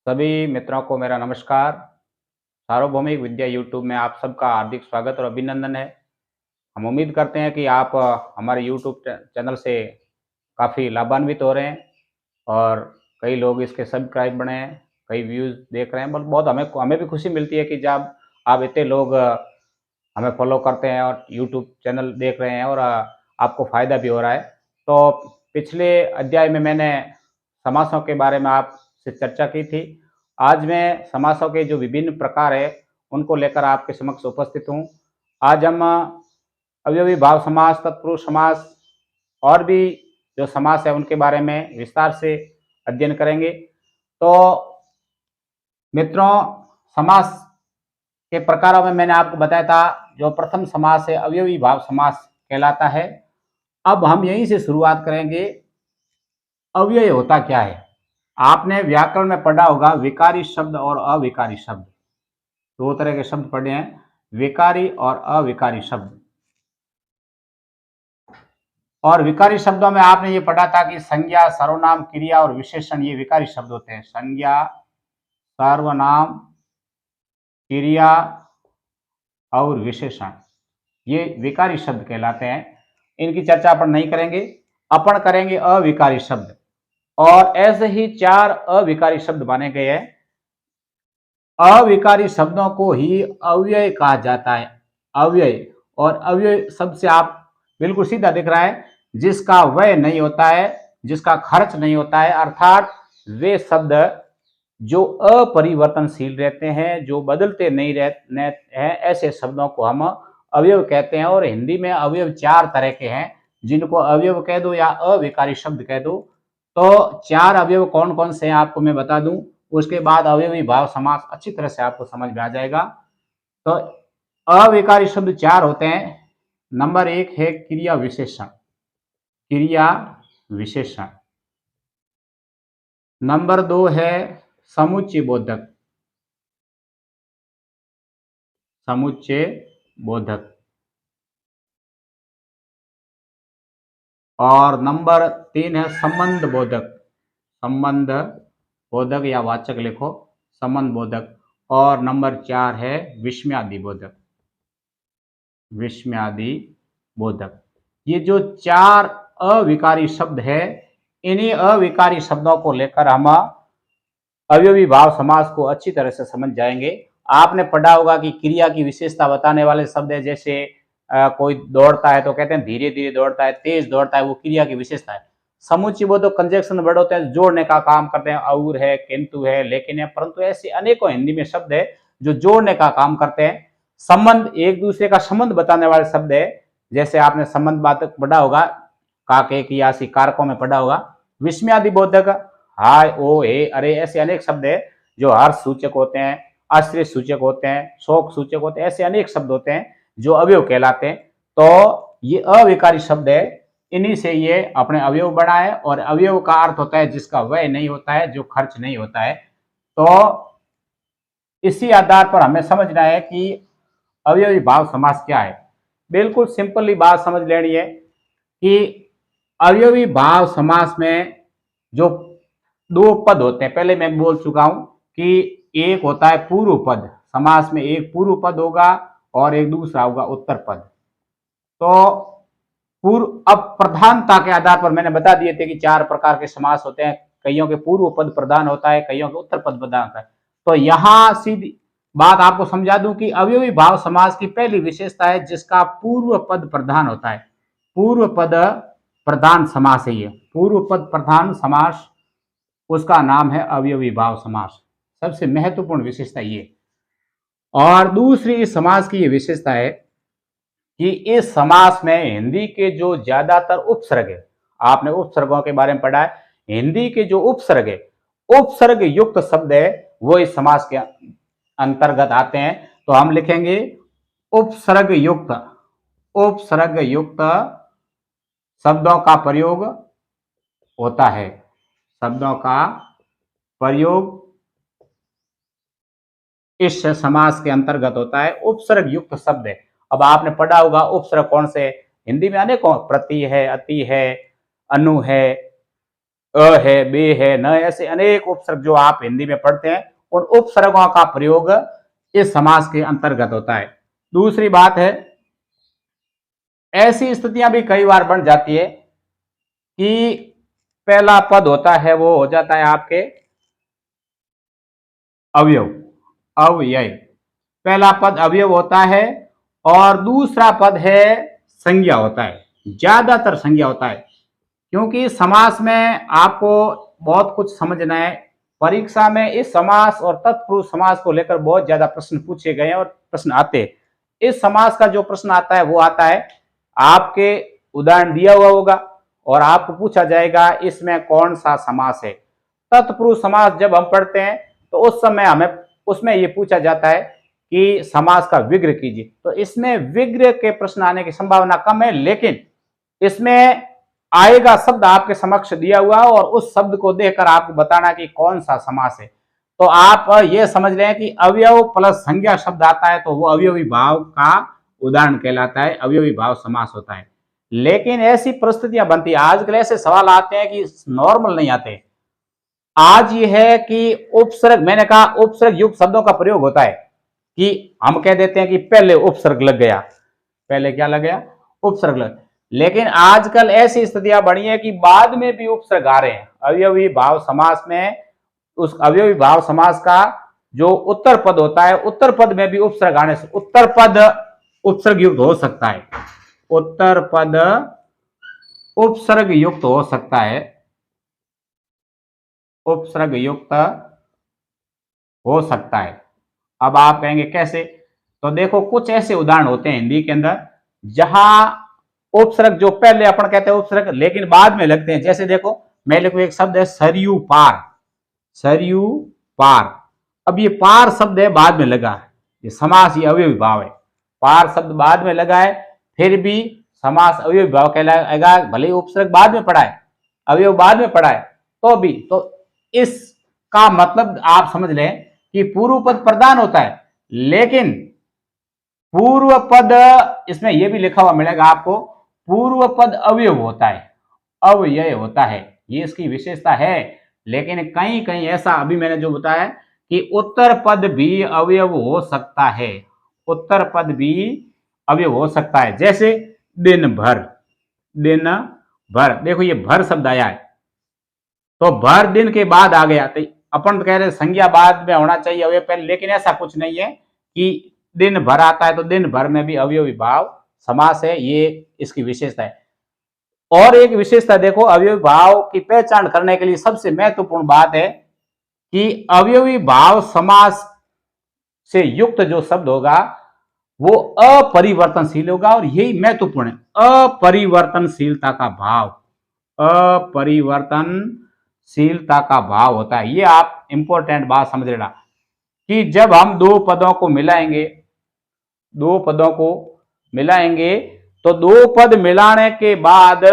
सभी मित्रों को मेरा नमस्कार। सार्वभौमिक विद्या यूट्यूब में आप सबका हार्दिक स्वागत और अभिनंदन है। हम उम्मीद करते हैं कि आप हमारे यूट्यूब चैनल से काफ़ी लाभान्वित हो रहे हैं और कई लोग इसके सब्सक्राइब बने हैं, कई व्यूज़ देख रहे हैं। बट बहुत हमें हमें भी खुशी मिलती है कि जब आप इतने लोग हमें फॉलो करते हैं और यूट्यूब चैनल देख रहे हैं और आपको फ़ायदा भी हो रहा है। तो पिछले अध्याय में मैंने समासों के बारे में आपसे चर्चा की थी। आज मैं समासों के जो विभिन्न प्रकार है उनको लेकर आपके समक्ष उपस्थित हूँ। आज हम अवयवी भाव समास, तत्पुरुष समास और भी जो समास है उनके बारे में विस्तार से अध्ययन करेंगे। तो मित्रों, समास के प्रकारों में मैंने आपको बताया था, जो प्रथम समास है अवयवी भाव समास कहलाता है। अब हम यहीं से शुरुआत करेंगे। अव्यय होता क्या है? आपने व्याकरण में पढ़ा होगा विकारी शब्द और अविकारी शब्द। दो तरह के शब्द पढ़े हैं, विकारी और अविकारी शब्द। और विकारी शब्दों में आपने ये पढ़ा था कि संज्ञा, सर्वनाम, क्रिया और विशेषण ये विकारी शब्द होते हैं। संज्ञा, सर्वनाम, क्रिया और विशेषण ये विकारी शब्द कहलाते हैं। इनकी चर्चा अपन नहीं करेंगे, अपन करेंगे अविकारी शब्द। और ऐसे ही चार अविकारी शब्द माने गए हैं। अविकारी शब्दों को ही अव्यय कहा जाता है। अव्यय, और अव्यय शब्द से आप बिल्कुल सीधा दिख रहा है जिसका व्यय नहीं होता है, जिसका खर्च नहीं होता है, अर्थात वे शब्द जो अपरिवर्तनशील रहते हैं, जो बदलते नहीं रहते हैं, ऐसे शब्दों को हम अवयव कहते हैं। और हिंदी में अवयव चार तरह के हैं, जिनको अवयव कह दो या अविकारी शब्द कह दो। तो चार अवयव कौन कौन से हैं आपको मैं बता दूं, उसके बाद अवयवी भाव समास अच्छी तरह से आपको समझ में आ जाएगा। तो अविकारी शब्द चार होते हैं। नंबर एक है क्रिया विशेषण। क्रिया विशेषण। नंबर दो है समुच्चय बोधक। समुच्चय बोधक। और नंबर तीन है संबंध बोधक। संबंध बोधक या वाचक लिखो, संबंध बोधक। और नंबर चार है विस्मयादि बोधक। विस्मयादि बोधक। ये जो चार अविकारी शब्द है, इन्हीं अविकारी शब्दों को लेकर हम अवयवी भाव समास को अच्छी तरह से समझ जाएंगे। आपने पढ़ा होगा कि क्रिया की विशेषता बताने वाले शब्द है, जैसे कोई दौड़ता है तो कहते हैं धीरे धीरे दौड़ता है, तेज दौड़ता है, वो क्रिया की विशेषता है। समुच्चय वो तो कंजक्शन वर्ड होते हैं, जोड़ने का काम करते हैं, और है, किंतु है, लेकिन है, परंतु ऐसे अनेकों हिंदी में शब्द है जो जोड़ने का काम करते हैं। संबंध, एक दूसरे का संबंध बताने वाले शब्द है, जैसे आपने संबंध बात पढ़ा होगा, काके कियासी कारकों में पढ़ा होगा। विस्मयादि बोधक, हाय, ओ, हे, अरे, ऐसे अनेक शब्द है जो हर्ष सूचक होते हैं, आश्चर्य सूचक होते हैं, शोक सूचक होते हैं। ऐसे अनेक शब्द होते हैं जो अवयव कहलाते हैं। तो ये अविकारी शब्द है, इन्हीं से ये अपने अवयव बनाए। और अवयव का अर्थ होता है जिसका व्यय नहीं होता है, जो खर्च नहीं होता है। तो इसी आधार पर हमें समझना है कि अवयवी भाव समास क्या है। बिल्कुल सिंपली बात समझ लेनी है कि अवयवी भाव समास में जो दो पद होते हैं, पहले मैं बोल चुका हूं कि एक होता है पूर्व पद। समास में एक पूर्व पद होगा और एक दूसरा होगा उत्तर पद। तो पूर्व, अब प्रधानता के आधार पर मैंने बता दिए थे कि चार प्रकार के समास होते हैं। कईयों के पूर्व पद प्रधान होता है, कईयों के उत्तर पद प्रधान होता है। तो यहां सीधी बात आपको समझा दूं कि अवयवी भाव समास की पहली विशेषता है जिसका पूर्व पद प्रधान होता है। पूर्व पद प्रधान समास है ये, पूर्व पद प्रधान समास, उसका नाम है अवयवी भाव समास। सबसे महत्वपूर्ण विशेषता ये। और दूसरी इस समास की ये विशेषता है कि इस समास में हिंदी के जो ज्यादातर उपसर्ग है, आपने उपसर्गों के बारे में पढ़ा है, हिंदी के जो उपसर्ग है, उपसर्ग युक्त शब्द है, वो इस समास के अंतर्गत आते हैं। तो हम लिखेंगे उपसर्ग युक्त, उपसर्ग युक्त शब्दों का प्रयोग होता है। शब्दों का प्रयोग इस समास के अंतर्गत होता है। उपसर्ग युक्त शब्द है। अब आपने पढ़ा होगा उपसर्ग कौन से, हिंदी में अनेकों, प्रति है, अति है, अनु है, अ है, बे है, न, ऐसे अनेक उपसर्ग जो आप हिंदी में पढ़ते हैं, उन उपसर्गों का प्रयोग इस समास के अंतर्गत होता है। दूसरी बात है, ऐसी स्थितियां भी कई बार बन जाती है कि पहला पद होता है वो हो जाता है आपके अवयव, अव्यय। पहला पद अवयव होता है और दूसरा पद है संज्ञा होता है, ज्यादातर संज्ञा होता है। क्योंकि समास में आपको बहुत कुछ समझना है। परीक्षा में इस समास और तत्पुरुष समास को लेकर बहुत ज्यादा प्रश्न पूछे गए हैं और प्रश्न आते हैं। इस समास का जो प्रश्न आता है वो आता है, आपके उदाहरण दिया हुआ होगा और आपको पूछा जाएगा इसमें कौन सा समास है। तत्पुरुष समास जब हम पढ़ते हैं तो उस समय हमें उसमें ये पूछा जाता है कि समास का विग्रह कीजिए। तो इसमें विग्रह के प्रश्न आने की संभावना कम है, लेकिन इसमें आएगा शब्द आपके समक्ष दिया हुआ और उस शब्द को देखकर आपको बताना कि कौन सा समास है। तो आप ये समझ लें कि अवयव प्लस संज्ञा शब्द आता है तो वो अवयवी भाव का उदाहरण कहलाता है, अवयवी भाव समास होता है। लेकिन ऐसी परिस्थितियां बनती है, आजकल ऐसे सवाल आते हैं कि नॉर्मल नहीं आते। आज ये है कि उपसर्ग, मैंने कहा उपसर्ग युक्त शब्दों का प्रयोग होता है कि हम कह देते हैं कि पहले उपसर्ग लग गया, पहले क्या लग गया, उपसर्ग लग। लेकिन आजकल ऐसी स्थितियां बनी है कि बाद में भी उपसर्ग आ रहे हैं। अवयवी भाव समास में उस अवयवी भाव समास का जो उत्तर पद होता है, उत्तर पद में भी उपसर्ग आने से उत्तर पद उपसर्ग युक्त हो सकता है, उत्तर पद उपसर्ग युक्त हो सकता है, उपसर्ग युक्त हो सकता है। अब आप कहेंगे कैसे? तो देखो कुछ ऐसे उदाहरण होते हैं हिंदी के अंदर जहां उपसर्ग जो पहले अपन कहते हैं उपसर्ग लेकिन बाद में लगते हैं। जैसे देखो मैं लिखूं एक शब्द है सरयू पार, सरयू पार। अब ये पार शब्द है बाद में लगा, ये समास, ये अवयवी भाव है। पार शब्द बाद में लगा है, फिर भी समास अवयवी भाव कहलाएगा, भले ही उपसर्ग बाद में पड़ा है, अवयव बाद में पड़ा है तो भी। तो इसका मतलब आप समझ लें कि पूर्व पद प्रधान होता है, लेकिन पूर्व पद, इसमें यह भी लिखा हुआ मिलेगा आपको, पूर्व पद अवयव होता है, अव्यय होता है, ये इसकी विशेषता है। लेकिन कहीं कहीं ऐसा अभी मैंने जो बताया कि उत्तर पद भी अवयव हो सकता है, उत्तर पद भी अवयव हो सकता है। जैसे दिन भर, दिन भर, देखो ये भर शब्द आया है तो भर दिन के बाद आ गया, तो अपन कह रहे संज्ञा बाद में होना चाहिए अवयव पहले, लेकिन ऐसा कुछ नहीं है कि दिन भर आता है तो दिन भर में भी अवयवी भाव समास है, ये इसकी विशेषता है। और एक विशेषता देखो, अवयवी भाव की पहचान करने के लिए सबसे महत्वपूर्ण बात है कि अवयवी भाव समास से युक्त जो शब्द होगा वो अपरिवर्तनशील होगा, और यही महत्वपूर्ण है, अपरिवर्तनशीलता का भाव, अपरिवर्तनशीलता का भाव होता है। ये आप इंपॉर्टेंट बात समझ लेना कि जब हम दो पदों को मिलाएंगे, दो पदों को मिलाएंगे तो दो पद मिलाने के बाद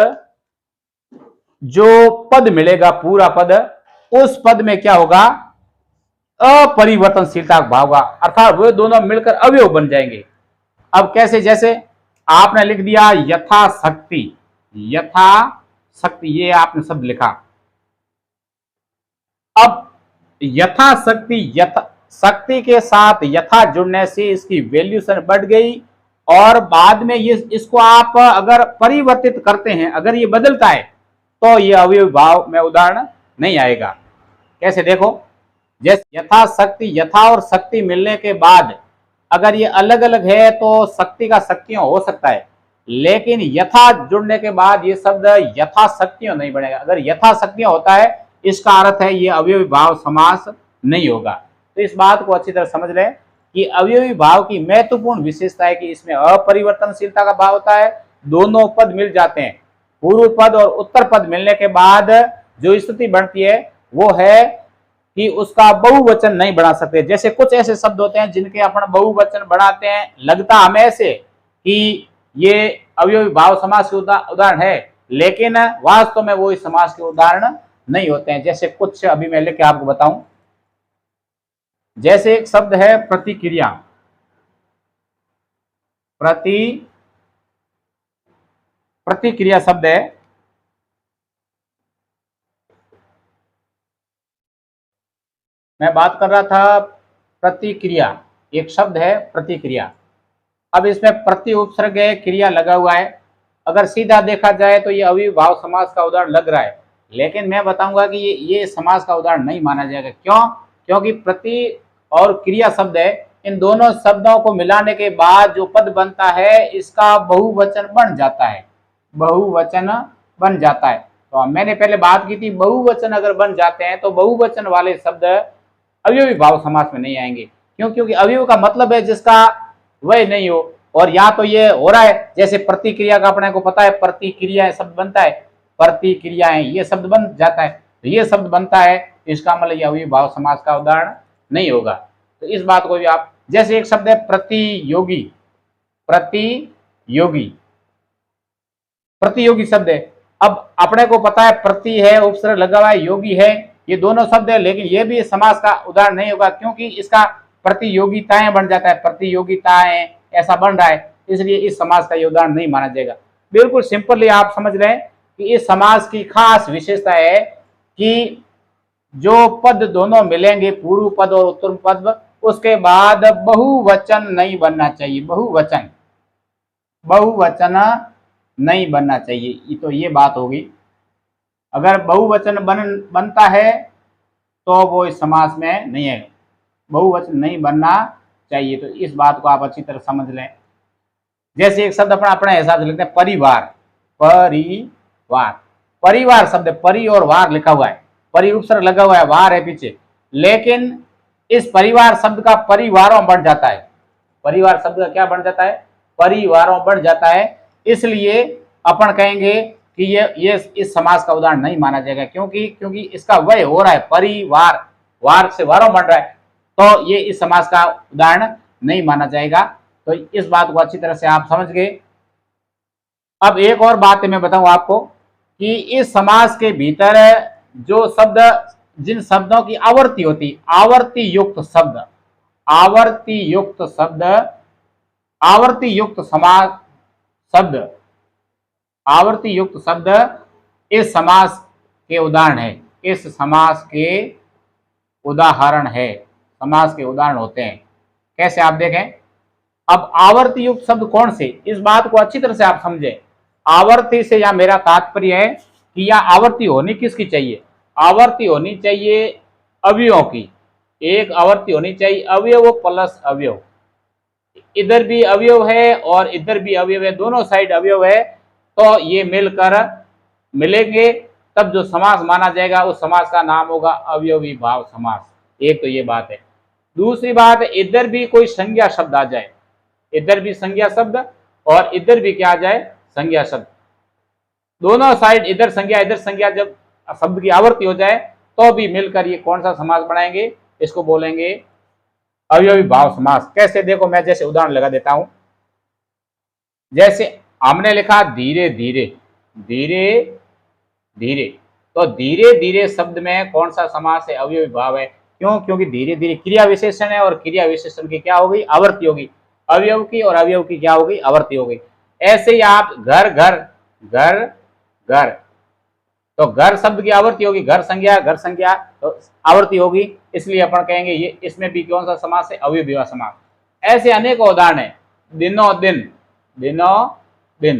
जो पद मिलेगा पूरा पद, उस पद में क्या होगा, अपरिवर्तनशीलता का भाव होगा, अर्थात वे दोनों मिलकर अवयव बन जाएंगे। अब कैसे? जैसे आपने लिख दिया यथाशक्ति, यथाशक्ति, ये आपने शब्द लिखा। अब यथाशक्ति, यथा शक्ति के साथ यथा जुड़ने से इसकी वैल्यूशन बढ़ गई, और बाद में ये इसको आप अगर परिवर्तित करते हैं, अगर ये बदलता है तो ये अवयव भाव में उदाहरण नहीं आएगा। कैसे? देखो जैसे यथाशक्ति, यथा और शक्ति मिलने के बाद अगर ये अलग अलग है तो शक्ति का शक्तियों हो सकता है, लेकिन यथा जुड़ने के बाद ये शब्द यथा शक्तियों नहीं बनेगा। अगर यथा शक्तियों होता है इसका अर्थ है ये अवयवी भाव समास नहीं होगा। तो इस बात को अच्छी तरह समझ लें कि अवयवी भाव की महत्वपूर्ण विशेषता है कि इसमें अपरिवर्तनशीलता का भाव होता है, दोनों पद मिल जाते हैं, पूर्व पद और उत्तर पद मिलने के बाद जो स्थिति बनती है वो है कि उसका बहुवचन नहीं बना सकते। जैसे कुछ ऐसे शब्द होते हैं जिनके अपन बहुवचन बनाते हैं, लगता हमें ऐसे कि ये अवयवी भाव समास के उदाहरण है, लेकिन वास्तव में वो इस समास के उदाहरण नहीं होते हैं। जैसे कुछ अभी मैं लेके आपको बताऊं, जैसे एक शब्द है प्रतिक्रिया, प्रतिक्रिया शब्द है, मैं बात कर रहा था प्रतिक्रिया, एक शब्द है प्रतिक्रिया। अब इसमें प्रति उपसर्ग है, क्रिया लगा हुआ है। अगर सीधा देखा जाए तो ये अव्ययी भाव समास का उदाहरण लग रहा है, लेकिन मैं बताऊंगा कि ये समास का उदाहरण नहीं माना जाएगा। क्यों? क्योंकि प्रति और क्रिया शब्द है, इन दोनों शब्दों को मिलाने के बाद जो पद बनता है इसका बहुवचन बन जाता है, बहुवचन बन जाता है। तो मैंने पहले बात की थी, बहुवचन अगर बन जाते हैं तो बहुवचन वाले शब्द अव्ययी भाव समास में नहीं आएंगे। क्यों? क्योंकि अवयव का मतलब है जिसका वह नहीं हो, और यहाँ तो ये हो रहा है। जैसे प्रतिक्रिया का अपने को पता है, प्रतिक्रिया शब्द बनता है, प्रतिक्रियाएं ये शब्द बन जाता है, तो ये शब्द बनता है, इसका मतलब ये अव्ययी भाव समास का उदाहरण नहीं होगा। तो इस बात को भी आप, जैसे एक शब्द है प्रतियोगी, प्रतियोगी, प्रतियोगी शब्द है। अब अपने को पता है प्रति है, उपसर्ग लगा हुआ है, योगी है, ये दोनों शब्द है, लेकिन ये भी समास का उदाहरण नहीं होगा क्योंकि इसका प्रतियोगिताएं बन जाता है, प्रतियोगिताएं ऐसा बन रहा है, इसलिए इस समास का ये उदाहरण नहीं माना जाएगा। बिल्कुल सिंपली आप समझ रहे हैं कि इस समास की खास विशेषता है कि जो पद दोनों मिलेंगे, पूर्व पद और उत्तर पद, उसके बाद बहुवचन नहीं बनना चाहिए, बहुवचन, बहुवचन नहीं बनना चाहिए। तो ये बात होगी। अगर बहुवचन बनता है तो वो इस समास में नहीं है, बहुवचन नहीं बनना चाहिए। तो इस बात को आप अच्छी तरह समझ लें। जैसे एक शब्द अपना हिसाब से लिखते हैं, परिवार, परिवार, परिवार शब्द, परि और वार लिखा हुआ है, परि उपसर्ग लगा हुआ है, वार है पीछे, लेकिन इस परिवार शब्द का परिवारों बढ़ जाता है, परिवार शब्द का क्या बढ़ जाता है? परिवारों बढ़ जाता है। इसलिए अपन कहेंगे कि ये इस समास का उदाहरण नहीं माना जाएगा। क्योंकि इसका वह हो रहा है, परिवार, वार से वारों बढ़ रहा है, तो ये इस समास का उदाहरण नहीं माना जाएगा। तो इस बात को अच्छी तरह से आप समझ गए। अब एक और बात मैं बताऊं आपको कि इस समास के भीतर जो शब्द, जिन शब्दों की आवर्ती होती, आवर्ती युक्त शब्द, आवर्ती युक्त शब्द, आवर्ती युक्त समास शब्द, आवर्ती युक्त शब्द इस समास के उदाहरण है, इस समास के उदाहरण है, समास के उदाहरण होते हैं। कैसे? आप देखें। अब आवर्ती युक्त शब्द कौन से, इस बात को अच्छी तरह से आप समझें। आवर्ती से या मेरा तात्पर्य है कि यह आवर्ती होनी किसकी चाहिए? आवर्ती होनी चाहिए अवयवों की। एक आवर्ती होनी चाहिए अवयव प्लस अवयव, इधर भी अवयव है और इधर भी अवयव है, दोनों साइड अवयव है, तो ये मिलकर मिलेंगे तब जो समास माना जाएगा उस समास का नाम होगा अवयवी भाव समास। एक तो ये बात है। दूसरी बात, इधर भी कोई संज्ञा शब्द आ जाए, इधर भी संज्ञा शब्द और इधर भी क्या आ जाए? संज्ञा शब्द, दोनों साइड इधर संज्ञा, जब शब्द की आवर्ती हो जाए तो भी मिलकर ये कौन सा समास बनाएंगे? इसको बोलेंगे अवयवी भाव समास। कैसे? देखो, मैं जैसे उदाहरण लगा देता हूं। जैसे हमने लिखा धीरे धीरे, धीरे धीरे, तो धीरे धीरे शब्द में कौन सा समास है? अवयवी भाव है। क्यों? क्योंकि धीरे धीरे क्रिया विशेषण है और क्रिया विशेषण की क्या होगी? आवर्ती होगी। अवयव की और अवयव की क्या होगी? आवर्ती होगी। ऐसे ही आप घर घर, घर घर, तो घर शब्द की आवर्ती होगी, घर संज्ञा तो आवर्ती होगी, इसलिए अपन कहेंगे ये इसमें भी कौन सा समास है? अवयवी भाव समास। ऐसे अनेक उदाहरण है। दिनों दिन, दिनों दिन,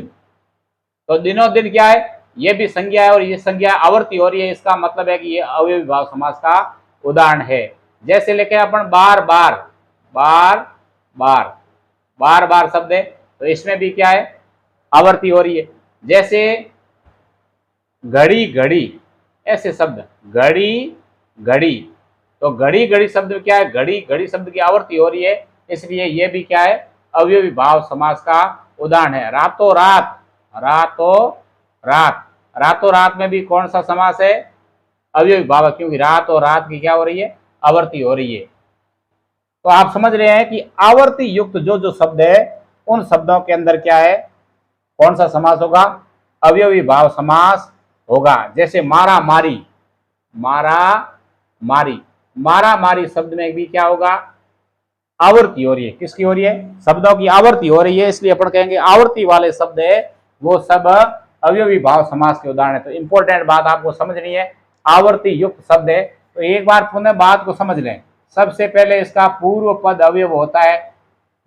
तो दिनों दिन क्या है? ये भी संज्ञा है और ये संज्ञा आवर्ती हो रही है, इसका मतलब है कि ये अवयवी भाव समास का उदाहरण है। जैसे लेके अपन बार बार, बार बार, बार बार शब्द है, तो इसमें भी क्या है? आवर्ती हो रही है। जैसे घड़ी घड़ी, ऐसे शब्द, घड़ी घड़ी, तो घड़ी घड़ी शब्द क्या है? घड़ी घड़ी शब्द की आवर्ती हो रही है, इसलिए ये भी क्या है? अवयवी भाव समास का उदाहरण है। रातों रात, रातों रात, रातों रात में भी कौन सा समास है? अवयवी भाव, क्योंकि रात और रात की क्या हो रही है? आवर्ती हो रही है। तो आप समझ रहे हैं कि आवर्ती युक्त जो शब्द है उन शब्दों के अंदर क्या है? कौन सा समास होगा? अवयवी भाव समास होगा। जैसे मारा मारी, मारा मारी, मारा मारी शब्द में भी क्या होगा? आवर्ती हो रही है। किसकी हो रही है? शब्दों की आवर्ती हो रही है, इसलिए अपन कहेंगे आवर्ती वाले शब्द है वो सब अवयवी भाव समास के उदाहरण है। तो इंपॉर्टेंट बात आपको समझनी है, आवर्ती युक्त शब्द है तो एक बार पुनः बात को समझ लें। सबसे पहले इसका पूर्व पद अवयव होता है।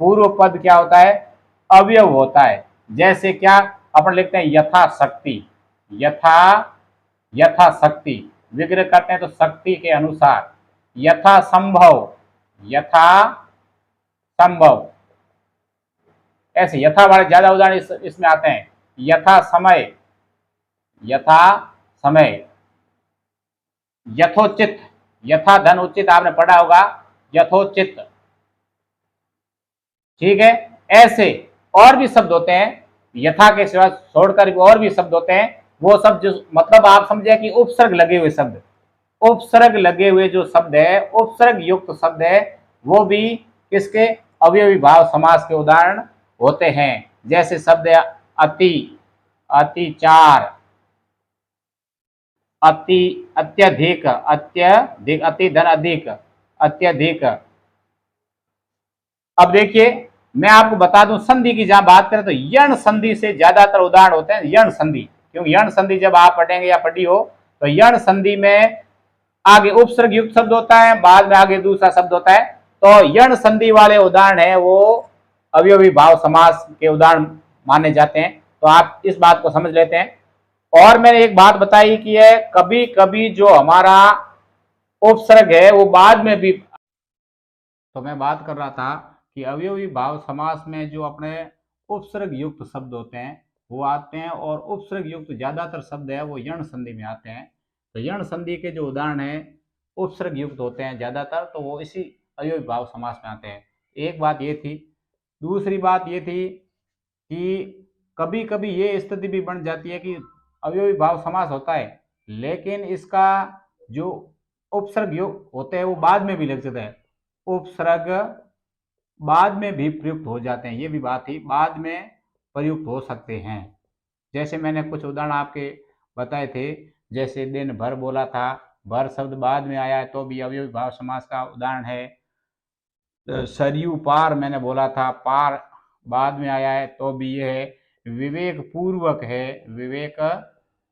पूर्व पद क्या होता है? अवयव होता है। जैसे क्या अपन लिखते हैं? यथाशक्ति, यथाशक्ति विग्रह करते हैं तो शक्ति के अनुसार। यथासंभव, यथासंभव, ऐसे यथा वाले ज्यादा उदाहरण इसमें आते हैं। यथा समय, यथोचित, यथा धन उचित आपने पढ़ा होगा, यथोचित, ठीक है। ऐसे और भी शब्द होते हैं, यथा के सिवा छोड़कर भी और भी शब्द होते हैं। वो शब्द जो मतलब आप समझे कि उपसर्ग लगे हुए शब्द, उपसर्ग लगे हुए जो शब्द है, उपसर्ग युक्त शब्द है, वो भी किसके? अवयवी भाव समास के उदाहरण होते हैं। जैसे शब्द है अति, अतिचार, अति, अत्यधिक, अत्यधिक, अति धन अधिक, अत्यधिक। अब देखिए मैं आपको बता दूं, संधि की जहां बात करें तो यण संधि से ज्यादातर उदाहरण होते हैं यण संधि। क्योंकि यण संधि जब आप पढ़ेंगे या पढ़ी हो तो यण संधि में आगे उपसर्ग युक्त शब्द होता है, बाद में आगे दूसरा शब्द होता है। तो यण संधि वाले उदाहरण है वो अवयवी भाव समास के उदाहरण माने जाते हैं। तो आप इस बात को समझ लेते हैं। और मैंने एक बात बताई कि है कभी कभी जो हमारा उपसर्ग है वो बाद में भी, तो मैं बात कर रहा था कि अवयवी भाव समास में जो अपने उपसर्ग युक्त शब्द होते हैं वो आते हैं, और उपसर्ग युक्त ज्यादातर शब्द है वो यण संधि में आते हैं। तो यण संधि के जो उदाहरण है उपसर्ग युक्त होते हैं ज्यादातर, तो वो इसी अवयवी भाव समास में आते हैं। एक बात ये थी। दूसरी बात ये थी कि कभी कभी ये स्थिति भी बन जाती है कि अवयवी भाव समास होता है लेकिन इसका जो उपसर्ग युक्त होते हैं वो बाद में भी लग जाता है, उपसर्ग बाद में भी प्रयुक्त हो जाते हैं। ये भी बात ही, बाद में प्रयुक्त हो सकते हैं। जैसे मैंने कुछ उदाहरण आपके बताए थे, जैसे दिन भर बोला था, भर शब्द बाद में आया है तो भी अवयवी भाव समास का उदाहरण है। सरयू पार मैंने बोला था, पार बाद में आया है तो भी ये है। विवेक पूर्वक है, विवेक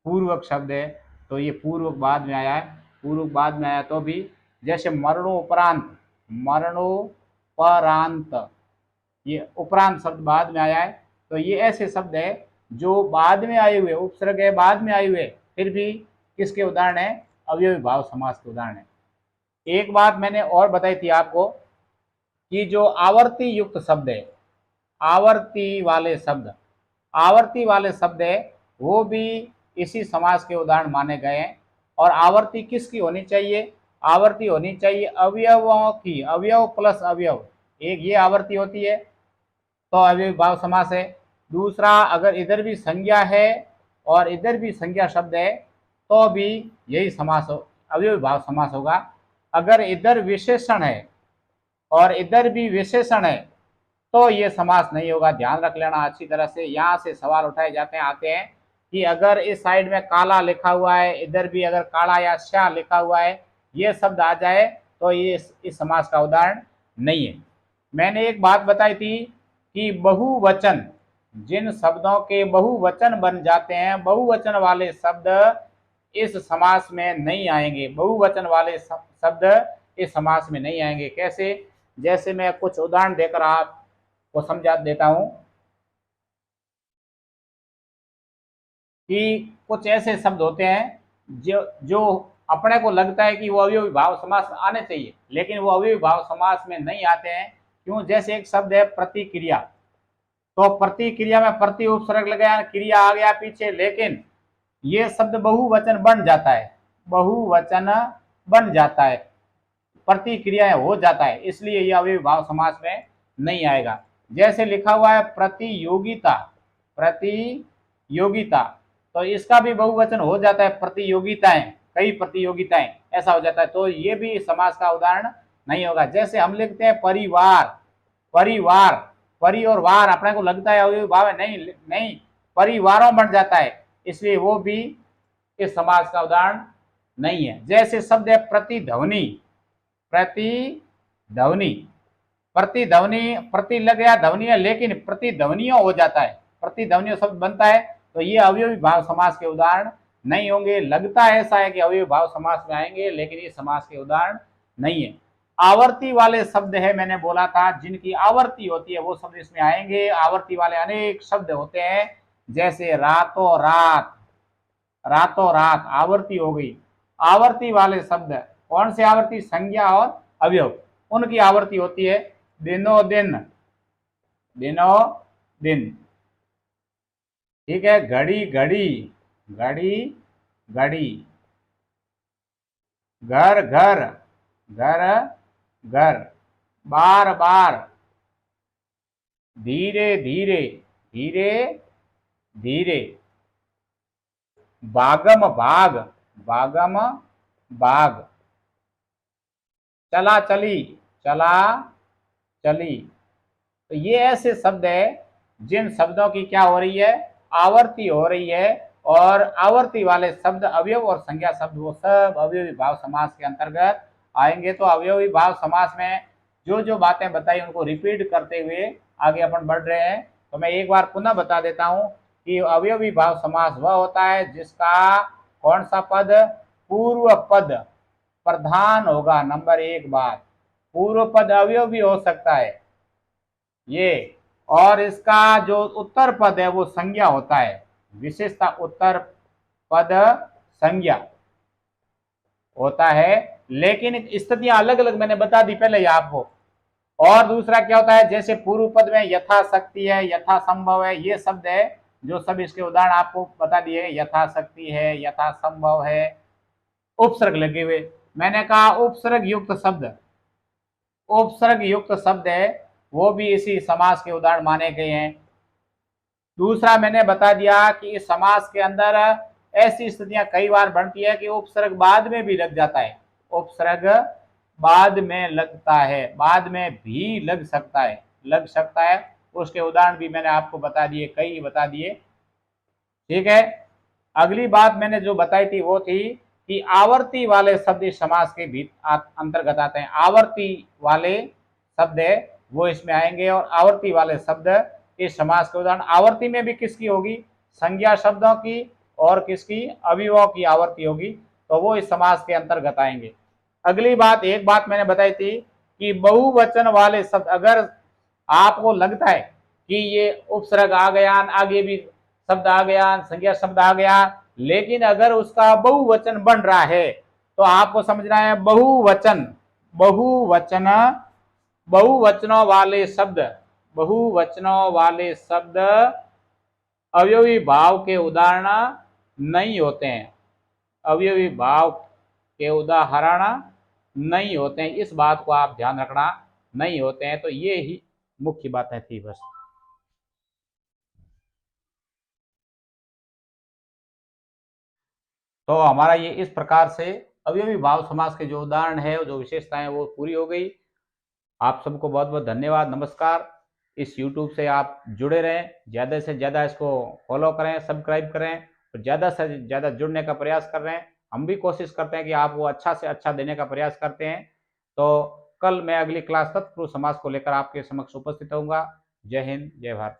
पूर्वक शब्द है तो ये पूर्वक बाद में आया है, पूर्वक बाद में आया तो भी। जैसे मरणोपरांत, मरणोपरांत, ये उपरांत शब्द बाद में आया है। तो ये ऐसे शब्द है जो बाद में आए हुए, उपसर्ग है बाद में आए हुए, फिर भी किसके उदाहरण है? अवयवी भाव समास के उदाहरण है। एक बात मैंने और बताई थी आपको कि जो आवर्ती युक्त शब्द है, आवर्ती वाले शब्द, आवर्ती वाले शब्द है वो भी इसी समास के उदाहरण माने गए हैं। और आवर्ती किसकी होनी चाहिए? आवर्ती होनी चाहिए अवयवों की, अवयव प्लस अवयव, एक ये आवर्ती होती है तो अवयवी भाव समास है। दूसरा, अगर इधर भी संज्ञा है और इधर भी संज्ञा शब्द है तो भी यही समास हो, अवयवी भाव समास होगा। अगर इधर विशेषण है और इधर भी विशेषण है तो ये समास नहीं होगा। ध्यान रख लेना अच्छी तरह से। यहाँ से सवाल उठाए जाते हैं, आते हैं कि अगर इस साइड में काला लिखा हुआ है, इधर भी अगर काला या श्या लिखा हुआ है, ये शब्द आ जाए तो ये इस समास का उदाहरण नहीं है। मैंने एक बात बताई थी कि बहुवचन, जिन शब्दों के बहुवचन बन जाते हैं, बहुवचन वाले शब्द इस समास में नहीं आएंगे, बहुवचन वाले शब्द इस समास में नहीं आएंगे। कैसे? जैसे मैं कुछ उदाहरण देकर आपको समझा देता हूं कि कुछ ऐसे शब्द होते हैं जो अपने को लगता है कि वो अवयवी भाव समास में आने चाहिए लेकिन वो अवयवी भाव समास में नहीं आते हैं। क्यों? जैसे एक शब्द है प्रतिक्रिया, तो प्रतिक्रिया में प्रति उपसर्ग लगाया, क्रिया आ गया पीछे, लेकिन ये शब्द बहुवचन बन जाता है, बहुवचन बन जाता है, प्रतिक्रिया हो जाता है, इसलिए यह अवयवी भाव समास में नहीं आएगा। जैसे लिखा हुआ है प्रतियोगिता, प्रतियोगिता, तो इसका भी बहुवचन हो जाता है, प्रतियोगिताएं, कई प्रतियोगिताएं, ऐसा हो जाता है, तो ये भी समास का उदाहरण नहीं होगा। जैसे हम लिखते हैं परिवार, परिवार, परि और वार अपने को लगता है अवयवी भाव है, नहीं नहीं, परिवारों बन जाता है, इसलिए वो भी इस समास का उदाहरण नहीं है। जैसे शब्द है प्रतिध्वनि, प्रतिध्वनि, प्रतिध्वनि, प्रति लग गया ध्वनि है लेकिन प्रतिध्वनियों हो जाता है, प्रतिध्वनियों शब्द बनता है, तो ये अवयवी भाव समास के उदाहरण नहीं होंगे। लगता ऐसा है कि अवयवी भाव समास में आएंगे, लेकिन ये समास के उदाहरण नहीं है। आवर्ती वाले शब्द है, मैंने बोला था जिनकी आवर्ती होती है वो शब्द इसमें आएंगे। आवर्ती वाले अनेक शब्द होते हैं, जैसे रातों रात, रातों रात आवर्ती हो गई। आवर्ती वाले शब्द कौन से आवर्ती? संज्ञा और अवयव, उनकी आवर्ती होती है दिनों दिन, दिनों दिन, ठीक है। घड़ी घड़ी, घड़ी घड़ी, घर घर, घर घर, बार बार, धीरे धीरे, धीरे धीरे, बागम भाग, बागम बाग, चला चली, चला चली। तो ये ऐसे शब्द है जिन शब्दों की क्या हो रही है? आवर्ती हो रही है। और आवर्ती वाले शब्द अवयव और संज्ञा शब्द वो सब अवयवी भाव समास के अंतर्गत आएंगे। तो अवयवी भाव समास में जो जो बातें बताई उनको रिपीट करते हुए आगे अपन बढ़ रहे हैं। तो मैं एक बार पुनः बता देता हूं कि अवयवी भाव समास वह होता है जिसका कौन सा पद? पूर्व पद प्रधान होगा। नंबर एक बात, पूर्व पद अवयव भी हो सकता है ये, और इसका जो उत्तर पद है वो संज्ञा होता है। विशेषता उत्तर पद संज्ञा होता है, लेकिन स्थितियां अलग अलग मैंने बता दी पहले ही आपको। और दूसरा क्या होता है? जैसे पूर्व पद में यथाशक्ति है, यथासंभव है, ये शब्द है जो सब इसके उदाहरण आपको बता दिए। यथाशक्ति है, यथासंभव है, उपसर्ग लगे हुए। मैंने कहा उपसर्ग युक्त शब्द, उपसर्ग युक्त शब्द है वो भी इसी समास के उदाहरण माने गए हैं। दूसरा मैंने बता दिया कि इस समास के अंदर ऐसी स्थितियां कई बार बनती है कि उपसर्ग बाद में भी लग जाता है। उपसर्ग बाद में लगता है, बाद में भी लग सकता है, लग सकता है। उसके उदाहरण भी मैंने आपको बता दिए, कई बता दिए, ठीक है। अगली बात मैंने जो बताई थी वो थी कि आवर्ती वाले शब्द इस समास के भी अंतर्गत आते हैं। आवर्ती वाले शब्द है वो इसमें आएंगे, और आवर्ती वाले शब्द इस समास के उदाहरण। आवर्ती में भी किसकी होगी? संज्ञा शब्दों की, और किसकी? अवयवों की आवर्ती होगी, तो वो इस समास के अंतर्गत आएंगे। अगली बात, एक बात मैंने बताई थी कि बहुवचन वाले शब्द, अगर आपको लगता है कि ये उपसर्ग आ गया, आगे भी शब्द आ गया, संज्ञा शब्द आ गया, लेकिन अगर उसका बहुवचन बन रहा है तो आपको समझना है बहुवचन, बहुवचन, बहुवचनों वाले शब्द, बहुवचनों वाले शब्द अवयवी भाव के उदाहरण नहीं होते हैं, अवयवी भाव के उदाहरण नहीं होते हैं। इस बात को आप ध्यान रखना, नहीं होते हैं। तो ये ही मुख्य बातें थी बस। तो हमारा ये इस प्रकार से अवयवी भाव समास के जो उदाहरण है, जो विशेषताएं, वो पूरी हो गई। आप सबको बहुत बहुत धन्यवाद, नमस्कार। इस YouTube से आप जुड़े रहें, ज़्यादा से ज़्यादा इसको फॉलो करें, सब्सक्राइब करें, और ज़्यादा से ज़्यादा जुड़ने का प्रयास कर रहे हैं। हम भी कोशिश करते हैं कि आपको अच्छा से अच्छा देने का प्रयास करते हैं। तो कल मैं अगली क्लास तत्पुरुष समास को लेकर आपके समक्ष उपस्थित होऊंगा। जय हिंद, जय भारत।